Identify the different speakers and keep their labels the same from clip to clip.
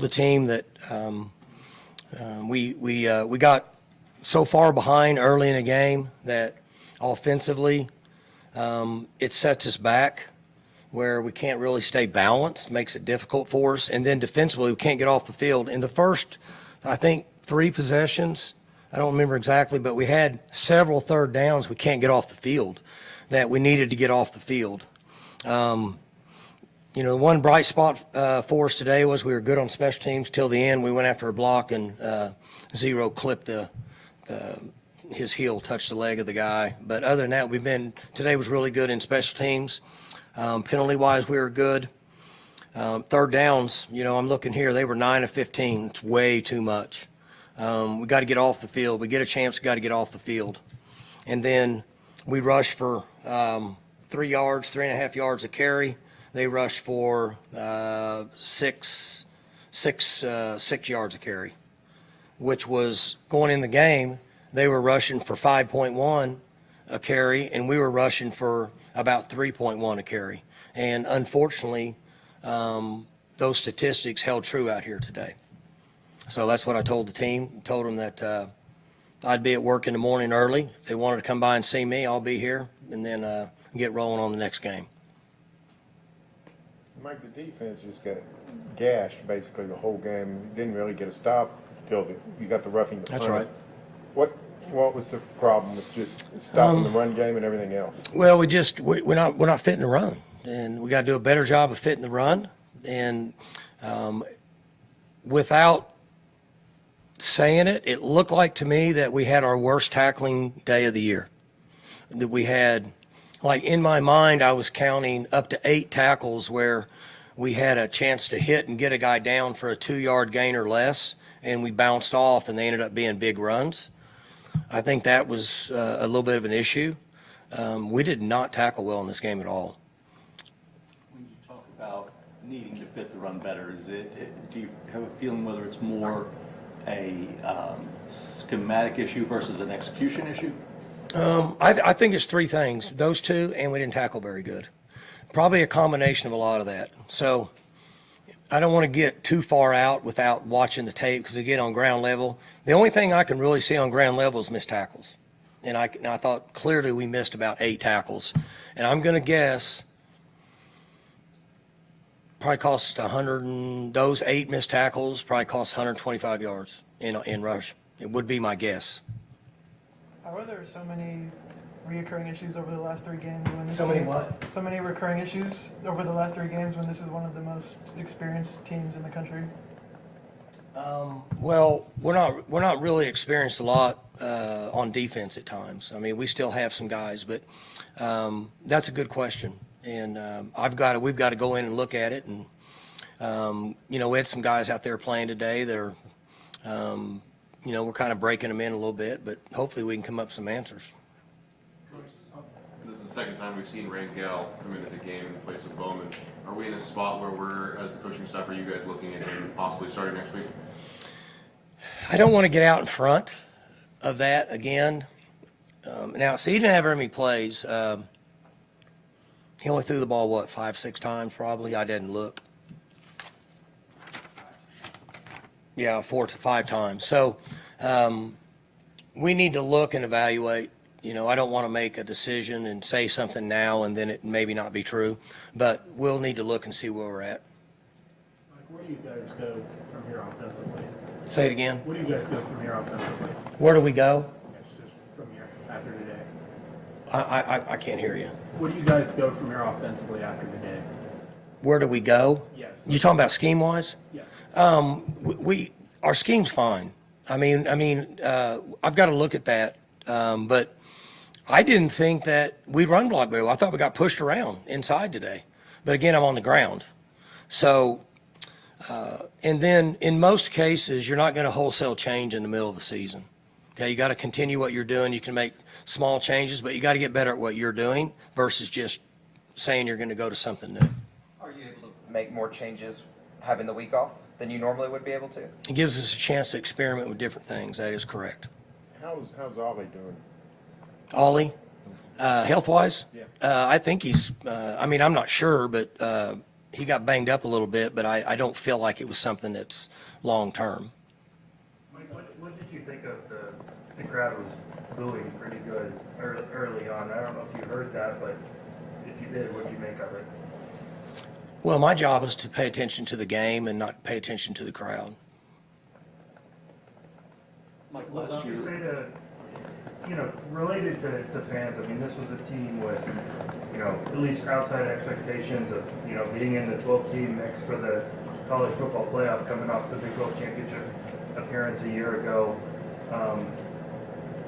Speaker 1: the team that we got so far behind early in the game that offensively it sets us back where we can't really stay balanced, makes it difficult for us, and then defensively we can't get off the field. In the first, I think, 3 possessions, I don't remember exactly, but we had several third downs we can't get off the field that we needed to get off the field. You know, the one bright spot for us today was we were good on special teams till the end. We went after a block and Zero clipped his heel, touched the leg of the guy. But other than that, today was really good in special teams. Penalty-wise, we were good. Third downs, you know, I'm looking here, they were 9 of 15. It's way too much. We got to get off the field. We get a chance, we got to get off the field. And then we rushed for 3 yards, 3.5 yards a carry. They rushed for 6 yards a carry, which was going in the game. They were rushing for 5.1 a carry, and we were rushing for about 3.1 a carry. And unfortunately, those statistics held true out here today. So that's what I told the team. Told them that I'd be at work in the morning early. If they wanted to come by and see me, I'll be here, and then get rolling on the next game.
Speaker 2: Mike, the defense just got gashed basically the whole game. Didn't really get a stop until you got the roughing the
Speaker 1: That's
Speaker 2: punt.
Speaker 1: right.
Speaker 2: What was the problem with just stopping the run game and everything else?
Speaker 1: Well, we're not fitting the run, and we got to do a better job of fitting the run. And without saying it, it looked like to me that we had our worst tackling day of the year. That we had, like in my mind, I was counting up to 8 tackles where we had a chance to hit and get a guy down for a 2-yard gain or less, and we bounced off, and they ended up being big runs. I think that was a little bit of an issue. We did not tackle well in this game at all.
Speaker 3: When you talk about needing to fit the run better, do you have a feeling whether it's more a schematic issue versus an execution issue?
Speaker 1: I think it's 3 things. Those 2, and we didn't tackle very good. Probably a combination of a lot of that. So I don't want to get too far out without watching the tape because, again, on ground level, the only thing I can really see on ground level is missed tackles. And I thought clearly we missed about 8 tackles. And I'm going to guess probably cost us 100, and those 8 missed tackles probably cost 125 yards in rush. It would be my guess.
Speaker 4: How are there so many reoccurring issues over the last 3 games?
Speaker 1: So many what?
Speaker 4: So many recurring issues over the last 3 games when this is one of the most experienced teams in the country.
Speaker 1: Well, we're not really experienced a lot on defense at times. I mean, we still have some guys, but that's a good question, and we've got to go in and look at it. And you know, we had some guys out there playing today. They're you know, we're kind of breaking them in a little bit, but hopefully we can come up with some answers.
Speaker 5: This is the second time we've seen Rangel come into the game in place of Bowman. Are we in a spot where as the coaching staff, are you guys looking at him possibly starting next week?
Speaker 1: I don't want to get out in front of that again. Now, see, he didn't have very many plays. He only threw the ball, 5-6 times probably? I didn't look. Yeah, 4 to 5 times. So we need to look and evaluate. You know, I don't want to make a decision and say something now and then it maybe not be true, but we'll need to look and see where we're at.
Speaker 6: Mike, where do you guys go from here offensively?
Speaker 1: Say it again.
Speaker 6: Where do you guys go from here offensively?
Speaker 1: Where do we go?
Speaker 6: Yes, just from here after today.
Speaker 1: I can't hear you.
Speaker 6: Where do you guys go from here offensively after today?
Speaker 1: Where do we go?
Speaker 6: Yes.
Speaker 1: You talking about scheme-wise?
Speaker 6: Yes.
Speaker 1: Our scheme's fine. I mean, I've got to look at that. But I didn't think that we'd run block very well. I thought we got pushed around inside today. But again, I'm on the ground. So, and then in most cases, you're not going to wholesale change in the middle of the season. Okay, you got to continue what you're doing. You can make small changes, but you got to get better at what you're doing versus just saying you're going to go to something new.
Speaker 7: Are you able to make more changes having the week off than you normally would be able to?
Speaker 1: It gives us a chance to experiment with different things. That is correct.
Speaker 2: How's Ollie doing?
Speaker 1: Ollie, health-wise,
Speaker 2: Yeah.
Speaker 1: I think he's. I mean, I'm not sure, but he got banged up a little bit, but I don't feel like it was something that's long-term.
Speaker 8: Mike, what did you think of the crowd was booing pretty good early on? I don't know if you heard that, but if you did, what did you make of it?
Speaker 1: Well, my job is to pay attention to the game and not pay attention to the crowd.
Speaker 3: Mike,
Speaker 8: Well,
Speaker 3: last
Speaker 8: you
Speaker 3: year,
Speaker 8: say to, related to fans, I mean, this was a team with, at least outside expectations of, being in the 12-team mix for the college football playoff coming off the Big 12 championship appearance a year ago.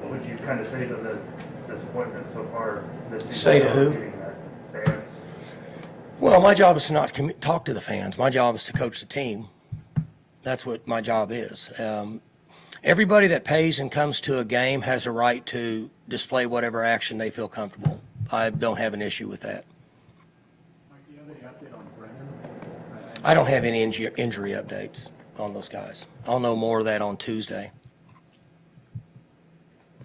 Speaker 8: What would you kind of say to the disappointment so far this season?
Speaker 1: Say to who?
Speaker 8: Getting that fans.
Speaker 1: Well, my job is to not talk to the fans. My job is to coach the team. That's what my job is. Everybody that pays and comes to a game has a right to display whatever action they feel comfortable. I don't have an issue with that.
Speaker 6: Mike, do you have any update on Brennan?
Speaker 1: I don't have any injury updates on those guys. I'll know more of that on Tuesday.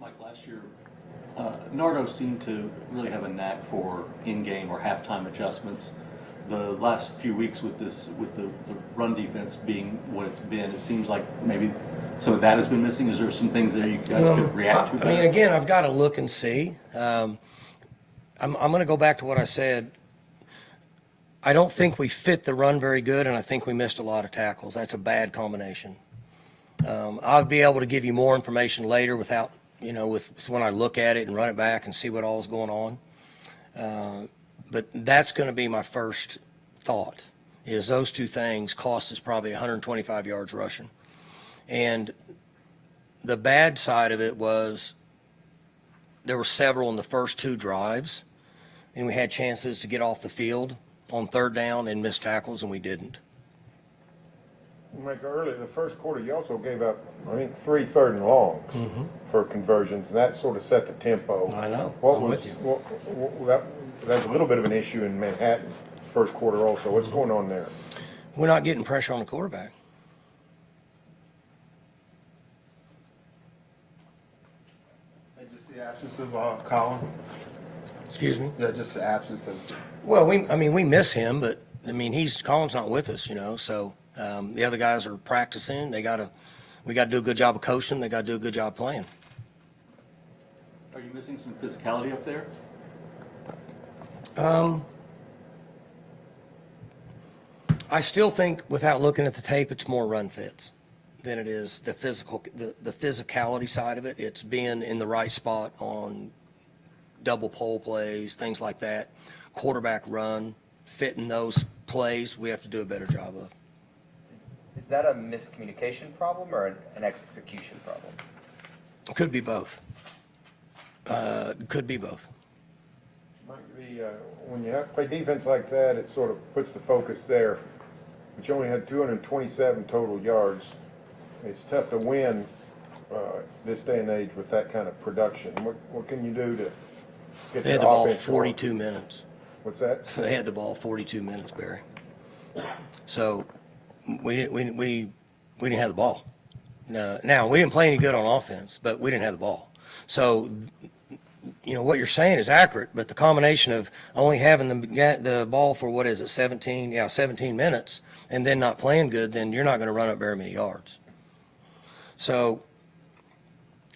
Speaker 3: Mike, last year, Nardo seemed to really have a knack for in-game or halftime adjustments. The last few weeks with the run defense being what it's been, it seems like maybe some of that has been missing. Is there some things that you guys could react to?
Speaker 1: I mean, again, I've got to look and see. I'm going to go back to what I said. I don't think we fit the run very good, and I think we missed a lot of tackles. That's a bad combination. I'll be able to give you more information later without, with when I look at it and run it back and see what all is going on. But that's going to be my first thought, is those two things cost us probably 125 yards rushing. And the bad side of it was there were several in the first two drives, and we had chances to get off the field on third down and miss tackles, and we didn't.
Speaker 2: Mike, early in the first quarter, you also gave up, I think, 3 third and longs for conversions, and that sort of set the tempo.
Speaker 1: I know.
Speaker 2: What
Speaker 1: I'm
Speaker 2: was,
Speaker 1: with you.
Speaker 2: that's a little bit of an issue in Manhattan, first quarter also. What's going on there?
Speaker 1: We're not getting pressure on the quarterback.
Speaker 9: And just the absence of Colin?
Speaker 1: Excuse me?
Speaker 9: Yeah, just the absence of.
Speaker 1: Well, we miss him, but Colin's not with us, so the other guys are practicing. We got to do a good job of coaching. They got to do a good job playing.
Speaker 3: Are you missing some physicality up there?
Speaker 1: I still think, without looking at the tape, it's more run fits than it is the physicality side of it. It's being in the right spot on double pole plays, things like that. Quarterback run, fitting those plays, we have to do a better job of.
Speaker 7: Is that a miscommunication problem or an execution problem?
Speaker 1: Could be both. Could be both.
Speaker 2: Mike, when you play defense like that, it sort of puts the focus there. But you only had 227 total yards. It's tough to win this day and age with that kind of production. What can you do to get
Speaker 1: They had the
Speaker 2: the
Speaker 1: ball
Speaker 2: offense going?
Speaker 1: 42 minutes.
Speaker 2: What's that?
Speaker 1: They had the ball 42 minutes, Barry. So we didn't have the ball. No, now, we didn't play any good on offense, but we didn't have the ball. So, what you're saying is accurate, but the combination of only having the ball for, 17 minutes, and then not playing good, then you're not going to run up very many yards. So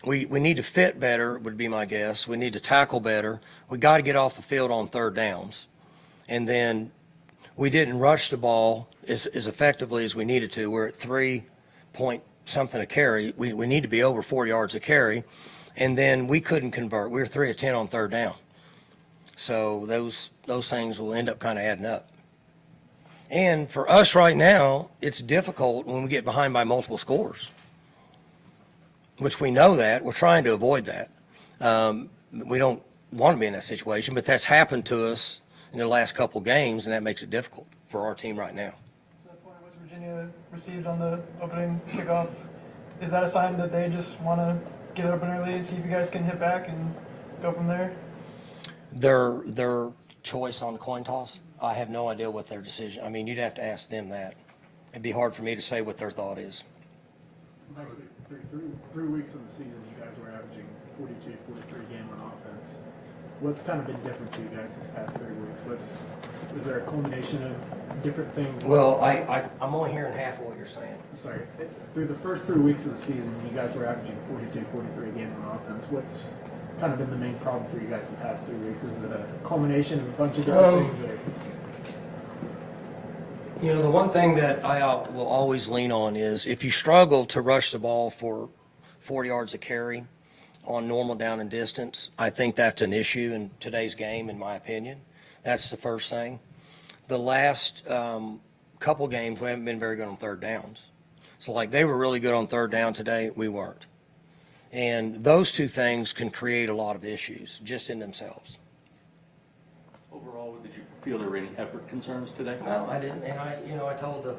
Speaker 1: we need to fit better, would be my guess. We need to tackle better. We got to get off the field on third downs. And then we didn't rush the ball as effectively as we needed to. We're at 3 point something a carry. We need to be over 4 yards a carry. And then we couldn't convert. We were 3 of 10 on third down. So those things will end up kind of adding up. And for us right now, it's difficult when we get behind by multiple scores, which we know that. We're trying to avoid that. We don't want to be in that situation, but that's happened to us in the last couple games, and that makes it difficult for our team right now.
Speaker 4: So the point West Virginia receives on the opening kickoff, is that a sign that they just want to get it open early and see if you guys can hit back and go from there?
Speaker 1: Their choice on the coin toss, I have no idea what their decision. You'd have to ask them that. It'd be hard for me to say what their thought is.
Speaker 6: Mike, through 3 weeks of the season, you guys were averaging 42, 43 game on offense. What's kind of been different for you guys this past 3 weeks? Is there a culmination of different things?
Speaker 1: Well, I'm only hearing half of what you're saying.
Speaker 6: Sorry, through the first 3 weeks of the season, you guys were averaging 42, 43 a game on offense. What's kind of been the main problem for you guys the past 3 weeks? Is it a culmination of a bunch of different things? Or?
Speaker 1: You know, the one thing that I will always lean on is if you struggle to rush the ball for 4 yards of carry on normal down and distance, I think that's an issue in today's game, in my opinion. That's the first thing. The last couple games, we haven't been very good on third downs. So, like, they were really good on third down today. We weren't. And those two things can create a lot of issues just in themselves.
Speaker 3: Overall, did you feel there were any effort concerns today?
Speaker 1: No, I didn't, and I told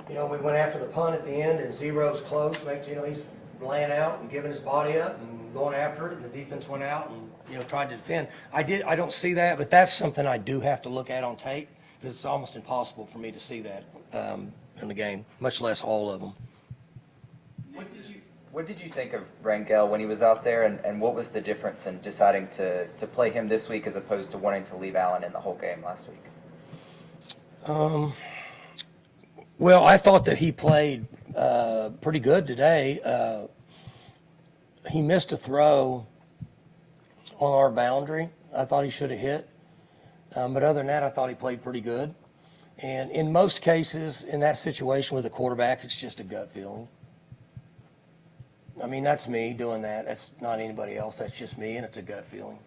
Speaker 1: we went after the punt at the end, and Zero's close, he's laying out and giving his body up and going after it, and the defense went out and, tried to defend. I don't see that, but that's something I do have to look at on tape, because it's almost impossible for me to see that in the game, much less all of them.
Speaker 7: What did you think of Rangel when he was out there, and what was the difference in deciding to play him this week as opposed to wanting to leave Allen in the whole game last week?
Speaker 1: Well, I thought that he played pretty good today. He missed a throw on our boundary. I thought he should have hit. But other than that, I thought he played pretty good. And in most cases, in that situation with a quarterback, it's just a gut feeling. I mean, that's me doing that. That's not anybody else. That's just me, and it's a gut feeling.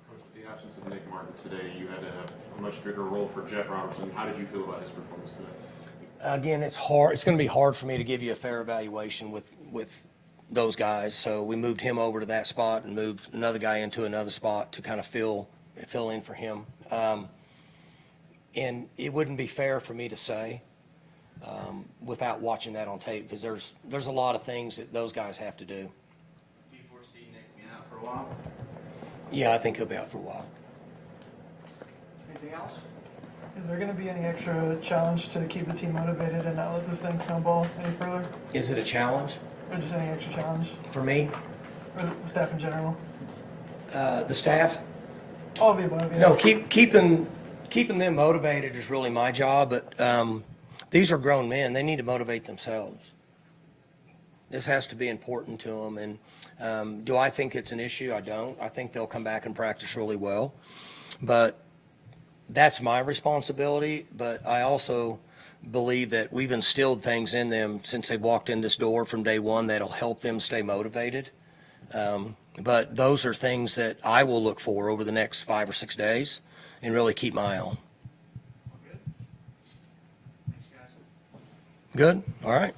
Speaker 5: Coach, with the absence of Nick Martin today, you had a much bigger role for Jeff Robertson. How did you feel about his performance today?
Speaker 1: Again, it's hard. It's going to be hard for me to give you a fair evaluation with those guys. So we moved him over to that spot and moved another guy into another spot to kind of fill in for him. And it wouldn't be fair for me to say without watching that on tape, because there's a lot of things that those guys have to do.
Speaker 9: Do you foresee Nick being out for a while?
Speaker 1: Yeah, I think he'll be out for a while.
Speaker 9: Anything else?
Speaker 4: Is there going to be any extra challenge to keep the team motivated and not let this thing snowball any further?
Speaker 1: Is it a challenge
Speaker 4: Or just any extra challenge
Speaker 1: for me?
Speaker 4: for the staff in general?
Speaker 1: The staff?
Speaker 4: All of the above.
Speaker 1: No, keeping them motivated is really my job, but these are grown men. They need to motivate themselves. This has to be important to them. And do I think it's an issue? I don't. I think they'll come back and practice really well. But that's my responsibility. But I also believe that we've instilled things in them since they walked in this door from day one that'll help them stay motivated. But those are things that I will look for over the next 5 or 6 days and really keep my eye on.
Speaker 9: Good. Thanks, guys.
Speaker 1: Good? All right.